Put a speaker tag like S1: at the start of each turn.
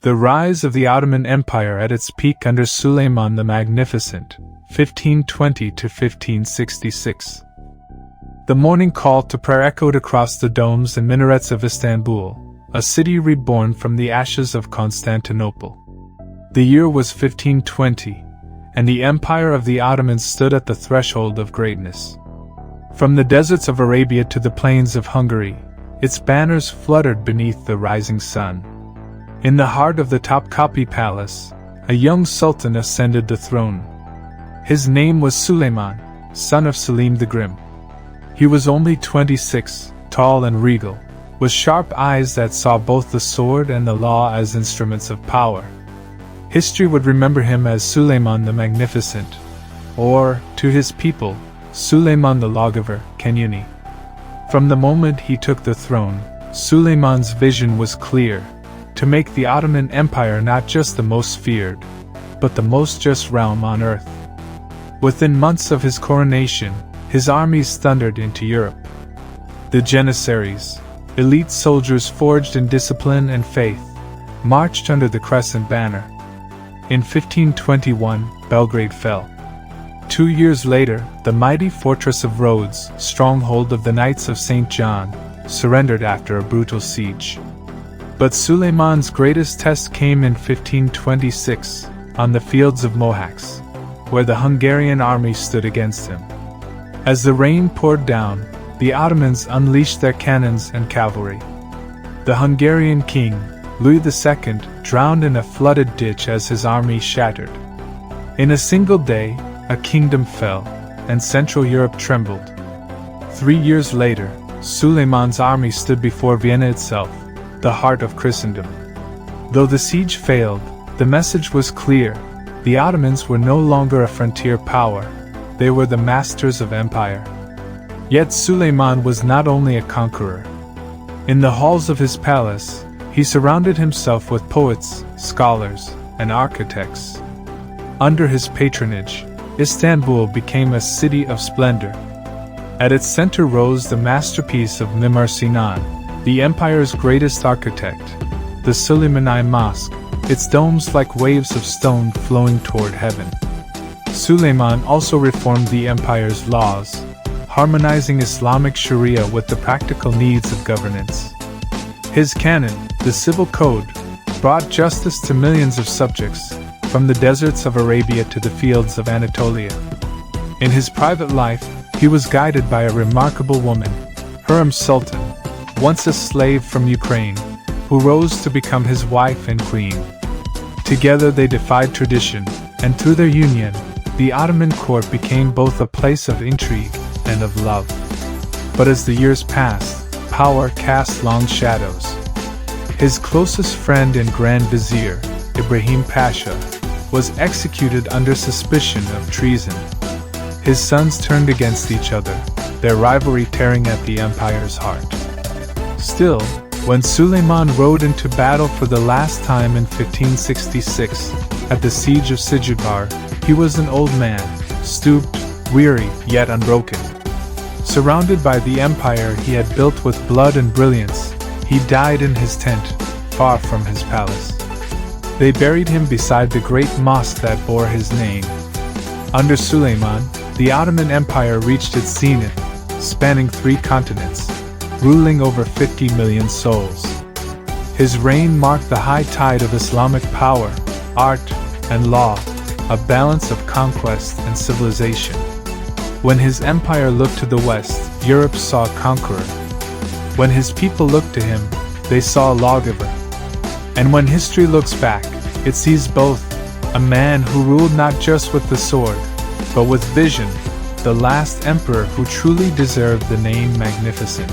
S1: The rise of the Ottoman Empire at its peak under Suleiman the Magnificent, 1520 to 1566. The morning call to prayer echoed across the domes and minarets of Istanbul, a city reborn from the ashes of Constantinople. The year was 1520, and the empire of the Ottomans stood at the threshold of greatness. From the deserts of Arabia to the plains of Hungary, its banners fluttered beneath the rising sun. In the heart of the Topkapi Palace, a young sultan ascended the throne. His name was Suleiman, son of Selim the Grim. He was only 26, tall and regal, with sharp eyes that saw both the sword and the law as instruments of power. History would remember him as Suleiman the Magnificent, or, to his people, Suleiman the Lawgiver, Kanuni. From the moment he took the throne, Suleiman's vision was clear: to make the Ottoman Empire not just the most feared, but the most just realm on earth. Within months of his coronation, his armies thundered into Europe. The Janissaries, elite soldiers forged in discipline and faith, marched under the crescent banner. In 1521, Belgrade fell. 2 years later, the mighty fortress of Rhodes, stronghold of the Knights of St. John, surrendered after a brutal siege. But Suleiman's greatest test came in 1526, on the fields of Mohacs, where the Hungarian army stood against him. As the rain poured down, the Ottomans unleashed their cannons and cavalry. The Hungarian king, Louis II, drowned in a flooded ditch as his army shattered. In a single day, a kingdom fell, and Central Europe trembled. 3 years later, Suleiman's army stood before Vienna itself, the heart of Christendom. Though the siege failed, the message was clear: the Ottomans were no longer a frontier power, they were the masters of empire. Yet Suleiman was not only a conqueror. In the halls of his palace, he surrounded himself with poets, scholars, and architects. Under his patronage, Istanbul became a city of splendor. At its center rose the masterpiece of Mimar Sinan, the empire's greatest architect, the Suleimani Mosque, its domes like waves of stone flowing toward heaven. Suleiman also reformed the empire's laws, harmonizing Islamic Sharia with the practical needs of governance. His canon, the Civil Code, brought justice to millions of subjects, from the deserts of Arabia to the fields of Anatolia. In his private life, he was guided by a remarkable woman, Hürrem Sultan, once a slave from Ukraine, who rose to become his wife and queen. Together they defied tradition, and through their union, the Ottoman court became both a place of intrigue and of love. But as the years passed, power cast long shadows. His closest friend and Grand Vizier, Ibrahim Pasha, was executed under suspicion of treason. His sons turned against each other, their rivalry tearing at the empire's heart. Still, when Suleiman rode into battle for the last time in 1566, at the siege of Sijugar, he was an old man, stooped, weary, yet unbroken. Surrounded by the empire he had built with blood and brilliance, he died in his tent, far from his palace. They buried him beside the great mosque that bore his name. Under Suleiman, the Ottoman Empire reached its zenith, spanning 3 continents, ruling over 50 million souls. His reign marked the high tide of Islamic power, art, and law, a balance of conquest and civilization. When his empire looked to the west, Europe saw a conqueror. When his people looked to him, they saw a lawgiver. And when history looks back, it sees both: a man who ruled not just with the sword, but with vision, the last emperor who truly deserved the name Magnificent.